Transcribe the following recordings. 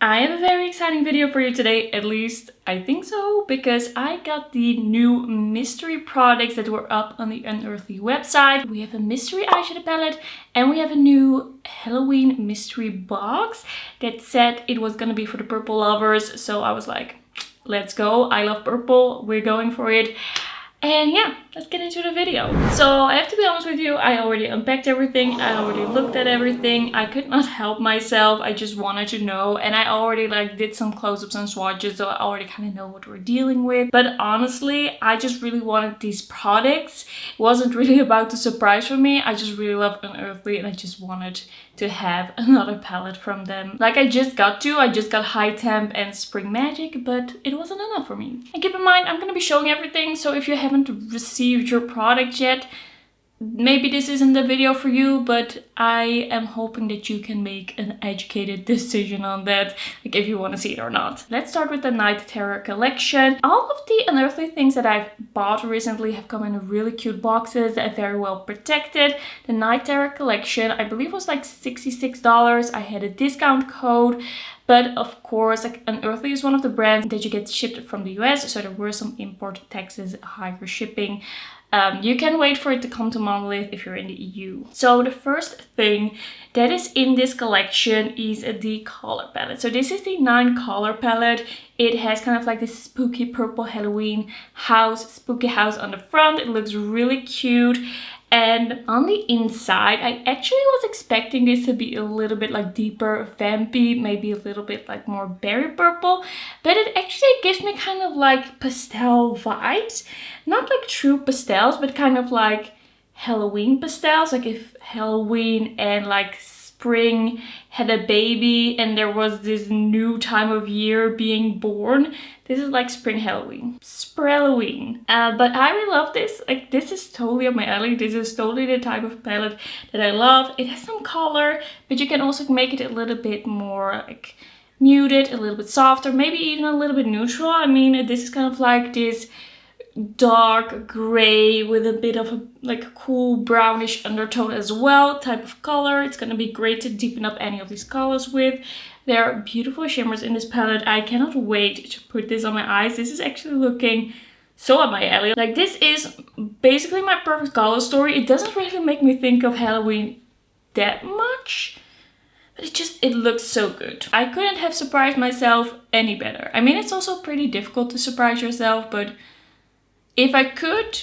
I have a very exciting video for you today, at least I think so, because I got the new mystery products that were up on the Unearthly website. We have a mystery eyeshadow palette and we have a new Halloween mystery box that said it was gonna be for the purple lovers. So I was like, let's go. I love purple. We're going for it. And yeah, let's get into the video. So I have to be honest with you, I already unpacked everything. I already looked at everything. I could not help myself. I just wanted to know. And I already did some close-ups and swatches, so I already kind of know what we're dealing with. But honestly, I just really wanted these products. It wasn't really about the surprise for me. I just really love Unearthly and I just wanted to have another palette from them. I just got High Temp and Spring Magic, but it wasn't enough for me. And keep in mind, I'm gonna be showing everything, so if you haven't received your product yet, maybe this isn't the video for you, but I am hoping that you can make an educated decision on that, if you want to see it or not. Let's start with the Night Terror collection. All of the Unearthly things that I've bought recently have come in really cute boxes that are very well protected. The Night Terror collection, I believe, was like $66. I had a discount code. But of course, Unearthly is one of the brands that you get shipped from the US, so there were some import taxes, higher shipping. You can wait for it to come to Monolith if you're in the EU. So the first thing that is in this collection is the color palette. So this is the 9 color palette. It has kind of like this spooky purple Halloween house, spooky house on the front. It looks really cute. And on the inside, I actually was expecting this to be a little bit deeper vampy, maybe a little bit more berry purple, but it actually gives me kind of pastel vibes. Not true pastels, but kind of Halloween pastels, if Halloween and spring had a baby and there was this new time of year being born. This is spring Halloween. Sprelloween. But I really love this. This is totally up my alley. This is totally the type of palette that I love. It has some color, but you can also make it a little bit more muted, a little bit softer, maybe even a little bit neutral. I mean, this is kind of this dark gray with a bit of a cool brownish undertone as well type of color. It's gonna be great to deepen up any of these colors with. There are beautiful shimmers in this palette. I cannot wait to put this on my eyes. This is actually looking so up my alley. This is basically my perfect color story. It doesn't really make me think of Halloween that much, but it looks so good. I couldn't have surprised myself any better. I mean, it's also pretty difficult to surprise yourself, but if I could,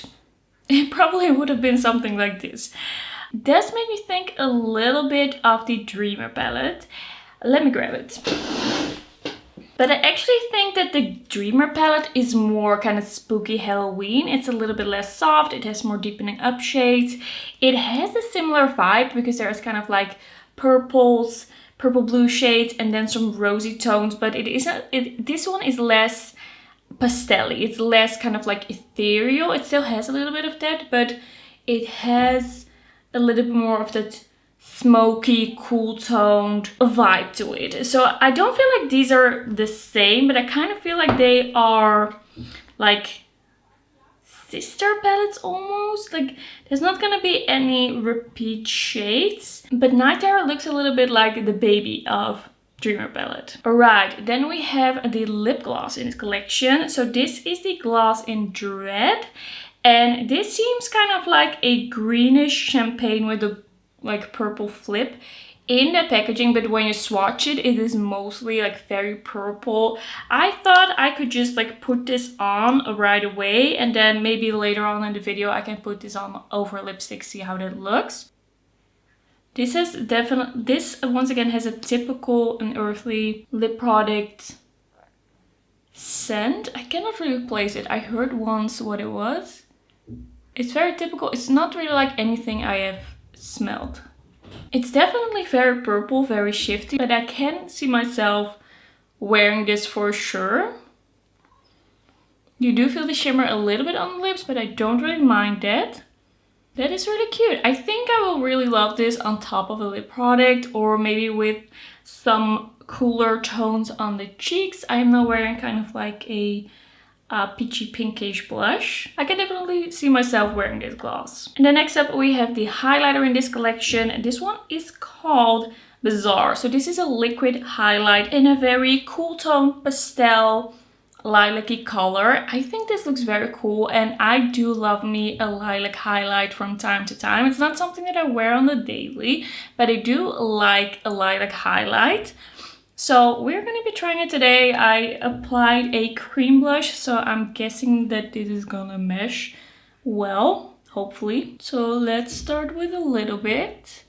it probably would have been something like this. This made me think a little bit of the Dreamer palette. Let me grab it. But I actually think that the Dreamer palette is more kind of spooky Halloween. It's a little bit less soft. It has more deepening up shades. It has a similar vibe because there's kind of purples, purple blue shades, and then some rosy tones. But this one is less pastel-y. It's less kind of ethereal. It still has a little bit of that, but it has a little bit more of that smoky, cool toned vibe to it. So I don't feel like these are the same, but I kind of feel like they are sister palettes almost. There's not gonna be any repeat shades, but Night Terror looks a little bit like the baby of Dreamer palette. Alright, then we have the lip gloss in this collection. So this is the gloss in Dread, and this seems kind of like a greenish champagne with a purple flip in the packaging, but when you swatch it, it is mostly very purple. I thought I could just put this on right away, and then maybe later on in the video I can put this on over lipstick, see how that looks. This once again has a typical Unearthly lip product scent. I cannot really place it. I heard once what it was. It's very typical. It's not really anything I have smelled. It's definitely very purple, very shifty, but I can see myself wearing this for sure. You do feel the shimmer a little bit on the lips, but I don't really mind that. That is really cute. I think I will really love this on top of a lip product, or maybe with some cooler tones on the cheeks. I am now wearing kind of a peachy pinkish blush. I can definitely see myself wearing this gloss. And then next up we have the highlighter in this collection. And this one is called Bizarre. So this is a liquid highlight in a very cool tone pastel lilac-y color. I think this looks very cool, and I do love me a lilac highlight from time to time. It's not something that I wear on the daily, but I do like a lilac highlight. So we're going to be trying it today. I applied a cream blush, so I'm guessing that this is gonna mesh well, hopefully. So let's start with a little bit.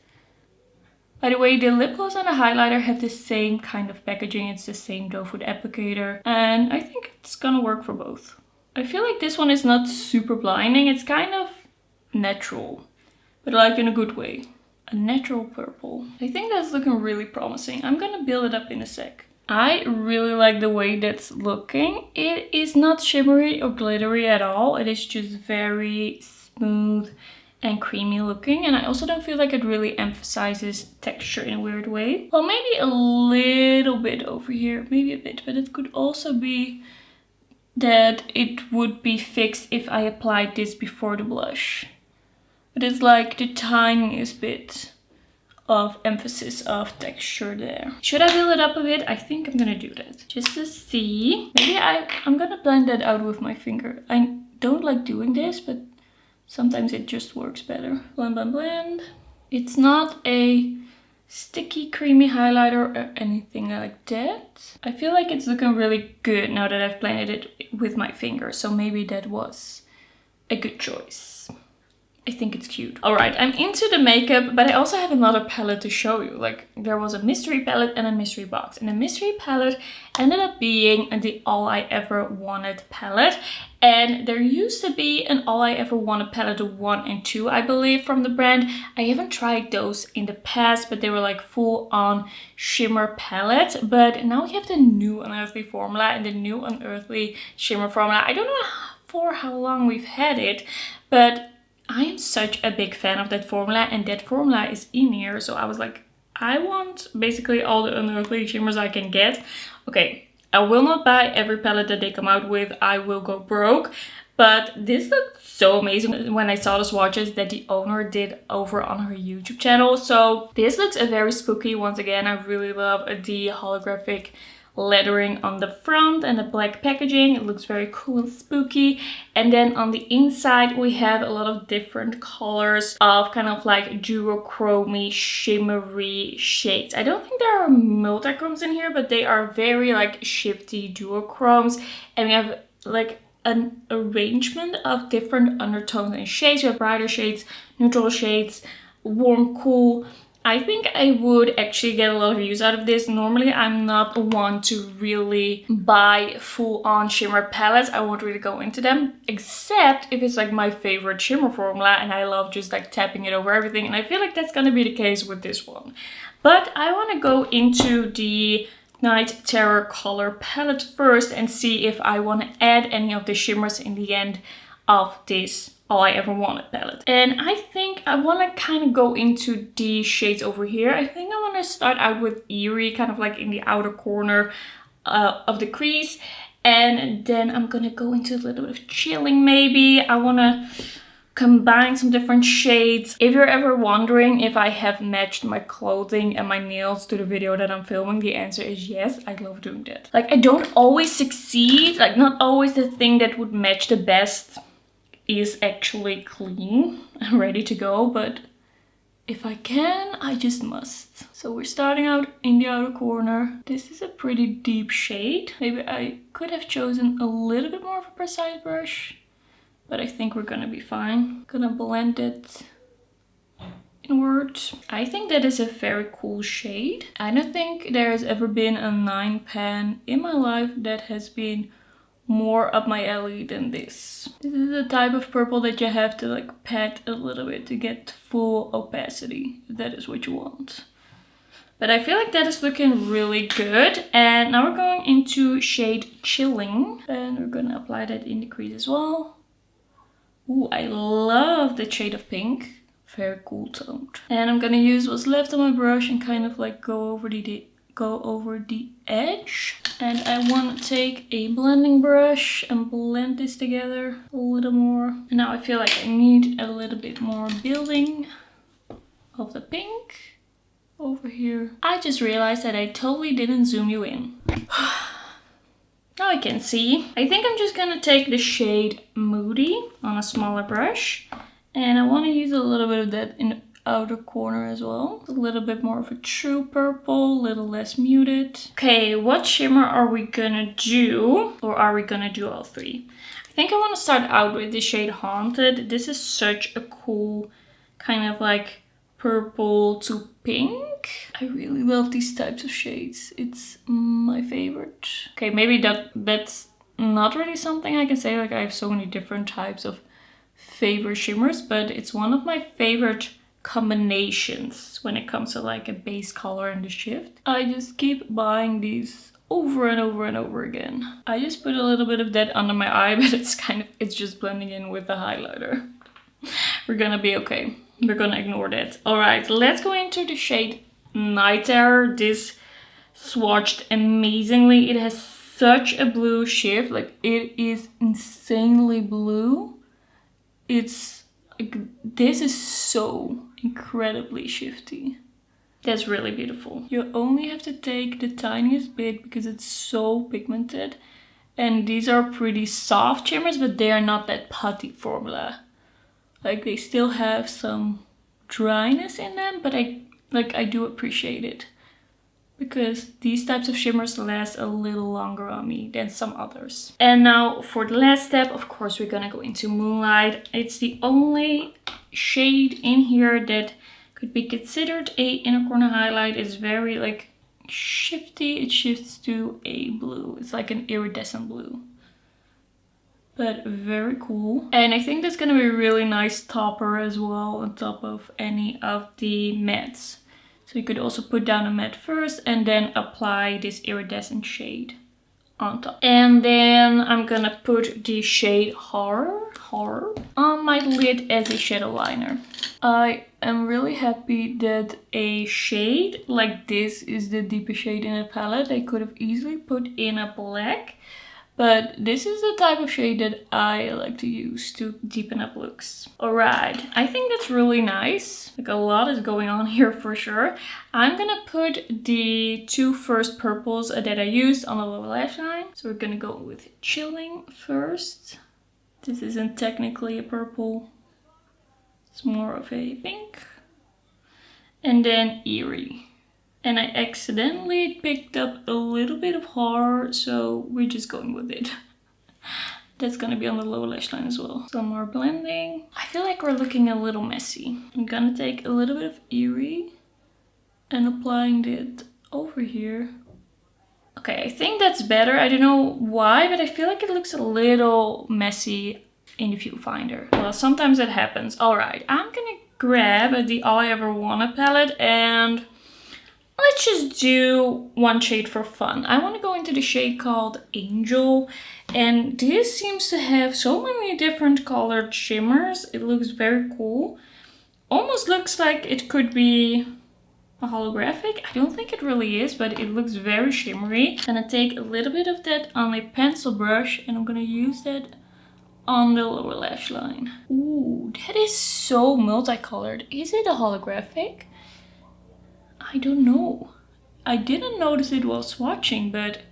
By the way, the lip gloss and the highlighter have the same kind of packaging. It's the same doe foot applicator, and I think it's gonna work for both. I feel like this one is not super blinding. It's kind of natural, but like in a good way. A natural purple. I think that's looking really promising. I'm gonna build it up in a sec. I really like the way that's looking. It is not shimmery or glittery at all. It is just very smooth and creamy looking, and I also don't feel like it really emphasizes texture in a weird way. Well, maybe a little bit over here, maybe a bit, but it could also be that it would be fixed if I applied this before the blush. But it's like the tiniest bit of emphasis of texture there. Should I build it up a bit? I think I'm gonna do that just to see. Maybe I'm gonna blend that out with my finger. I don't like doing this, but sometimes it just works better. Blend, blend, blend. It's not a sticky, creamy highlighter or anything like that. I feel like it's looking really good now that I've blended it with my finger. So maybe that was a good choice. I think it's cute. All right, I'm into the makeup, but I also have another palette to show you. Like, there was a mystery palette and a mystery box. And the mystery palette ended up being the All I Ever Wanted palette. And there used to be an All I Ever Wanted palette 1 and 2, I believe, from the brand. I haven't tried those in the past, but they were like full-on shimmer palette. But now we have the new Unearthly formula and the new Unearthly shimmer formula. I don't know for how long we've had it, but I am such a big fan of that formula, and that formula is in here. So I was like, I want basically all the Unearthly shimmers I can get. Okay, I will not buy every palette that they come out with. I will go broke. But this looked so amazing when I saw the swatches that the owner did over on her YouTube channel. So this looks very spooky. Once again, I really love the holographic lettering on the front and the black packaging. It looks very cool and spooky. And then on the inside we have a lot of different colors of kind of like duochromy shimmery shades. I don't think there are multichromes in here, but they are very like shifty duochromes, and we have like an arrangement of different undertones and shades. We have brighter shades, neutral shades, warm, cool. I think I would actually get a lot of use out of this. Normally, I'm not one to really buy full-on shimmer palettes. I won't really go into them, except if it's like my favorite shimmer formula and I love just like tapping it over everything. And I feel like that's gonna be the case with this one. But I want to go into the Night Terror color palette first and see if I want to add any of the shimmers in the end of this All I Ever Wanted palette. And I think I want to kind of go into these shades over here. I think I want to start out with Eerie, kind of like in the outer corner of the crease. And then I'm going to go into a little bit of Chilling maybe. I want to combine some different shades. If you're ever wondering if I have matched my clothing and my nails to the video that I'm filming, the answer is yes. I love doing that. Like, I don't always succeed. Like, not always the thing that would match the best is actually clean and ready to go, but if I can, I just must. So we're starting out in the outer corner. This is a pretty deep shade. Maybe I could have chosen a little bit more of a precise brush, but I think we're gonna be fine. Gonna blend it inward. I think that is a very cool shade. I don't think there has ever been a 9 pan in my life that has been more up my alley than this. This is the type of purple that you have to like pat a little bit to get full opacity, if that is what you want. But I feel like that is looking really good. And now we're going into shade Chilling, and we're gonna apply that in the crease as well. Ooh, I love the shade of pink. Very cool toned. And I'm gonna use what's left on my brush and kind of like go over the edge. And I want to take a blending brush and blend this together a little more. And now I feel like I need a little bit more building of the pink. over here. I just realized that I totally didn't zoom you in. Now I can see. I think I'm just gonna take the shade Moody on a smaller brush. And I want to use a little bit of that in the outer corner as well. A little bit more of a true purple, a little less muted. Okay, what shimmer are we gonna do? Or are we gonna do all three? I think I want to start out with the shade Haunted. This is such a cool kind of like purple to pink. I really love these types of shades. It's my favorite. Okay, maybe that's not really something I can say. Like I have so many different types of favorite shimmers, but it's one of my favorite combinations when it comes to like a base color and the shift. I just keep buying these over and over and over again. I just put a little bit of that under my eye, but it's just blending in with the highlighter. We're gonna be okay. We're gonna ignore that. All right, let's go into the shade Night Terror. This swatched amazingly. It has such a blue shift. Like it is insanely blue. It's like, this is so incredibly shifty. That's really beautiful. You only have to take the tiniest bit because it's so pigmented. And these are pretty soft shimmers, but they are not that putty formula. Like they still have some dryness in them, but I do appreciate it. Because these types of shimmers last a little longer on me than some others. And now for the last step, of course, we're gonna go into Moonlight. It's the only shade in here that could be considered a inner corner highlight. It's very like shifty. It shifts to a blue. It's like an iridescent blue. But very cool. And I think that's gonna be a really nice topper as well on top of any of the mattes. So you could also put down a matte first and then apply this iridescent shade on top. And then I'm gonna put the shade Horror on my lid as a shadow liner. I am really happy that a shade like this is the deepest shade in the palette. I could have easily put in a black. But this is the type of shade that I like to use to deepen up looks. Alright, I think that's really nice. Like a lot is going on here for sure. I'm gonna put the two first purples that I used on the lower lash line. So we're gonna go with Chilling first. This isn't technically a purple. It's more of a pink. And then Eerie. And I accidentally picked up a little bit of horror, so we're just going with it. That's gonna be on the lower lash line as well. Some more blending. I feel like we're looking a little messy. I'm gonna take a little bit of Eerie and applying it over here. Okay, I think that's better. I don't know why, but I feel like it looks a little messy in the viewfinder. Well, sometimes it happens. All right, I'm gonna grab the All I Ever Wanted palette and let's just do one shade for fun. I want to go into the shade called Angel. And this seems to have so many different colored shimmers. It looks very cool. Almost looks like it could be a holographic. I don't think it really is, but it looks very shimmery. I'm gonna take a little bit of that on a pencil brush and I'm gonna use that on the lower lash line. Ooh, that is so multicolored. Is it a holographic? I don't know. I didn't notice it while swatching, but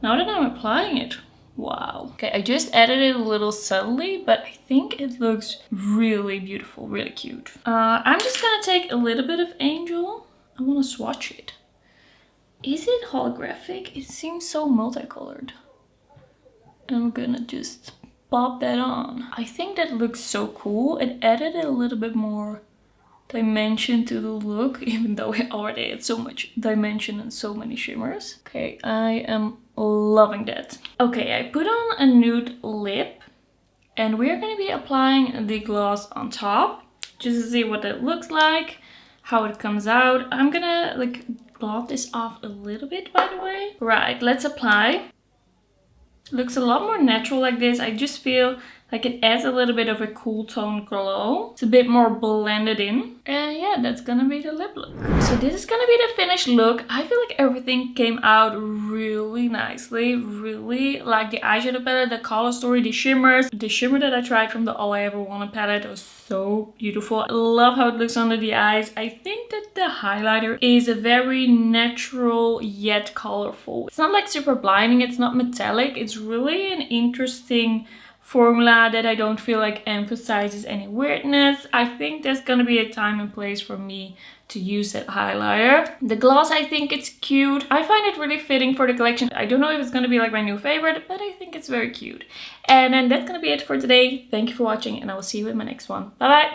now that I'm applying it, wow. Okay, I just added it a little subtly, but I think it looks really beautiful, really cute. I'm just gonna take a little bit of Angel. I wanna swatch it. Is it holographic? It seems so multicolored. I'm gonna just pop that on. I think that looks so cool. It added a little bit more dimension to the look, even though it already had so much dimension and so many shimmers. Okay, I am loving that. Okay, I put on a nude lip and we're gonna be applying the gloss on top just to see what that looks like, how it comes out. I'm gonna like blot this off a little bit, by the way. Right, let's apply. Looks a lot more natural like this. I just feel Like it adds a little bit of a cool tone glow. It's a bit more blended in. And yeah, that's gonna be the lip look. So this is gonna be the finished look. I feel like everything came out really nicely. Really like the eyeshadow palette, the color story, the shimmers. The shimmer that I tried from the All I Ever Wanted palette was so beautiful. I love how it looks under the eyes. I think that the highlighter is a very natural yet colorful. It's not like super blinding, it's not metallic. It's really an interesting formula that I don't feel like emphasizes any weirdness. I think there's gonna be a time and place for me to use that highlighter. The gloss, I think it's cute. I find it really fitting for the collection. I don't know if it's gonna be like my new favorite, but I think it's very cute. And then that's gonna be it for today. Thank you for watching and I will see you in my next one. Bye bye!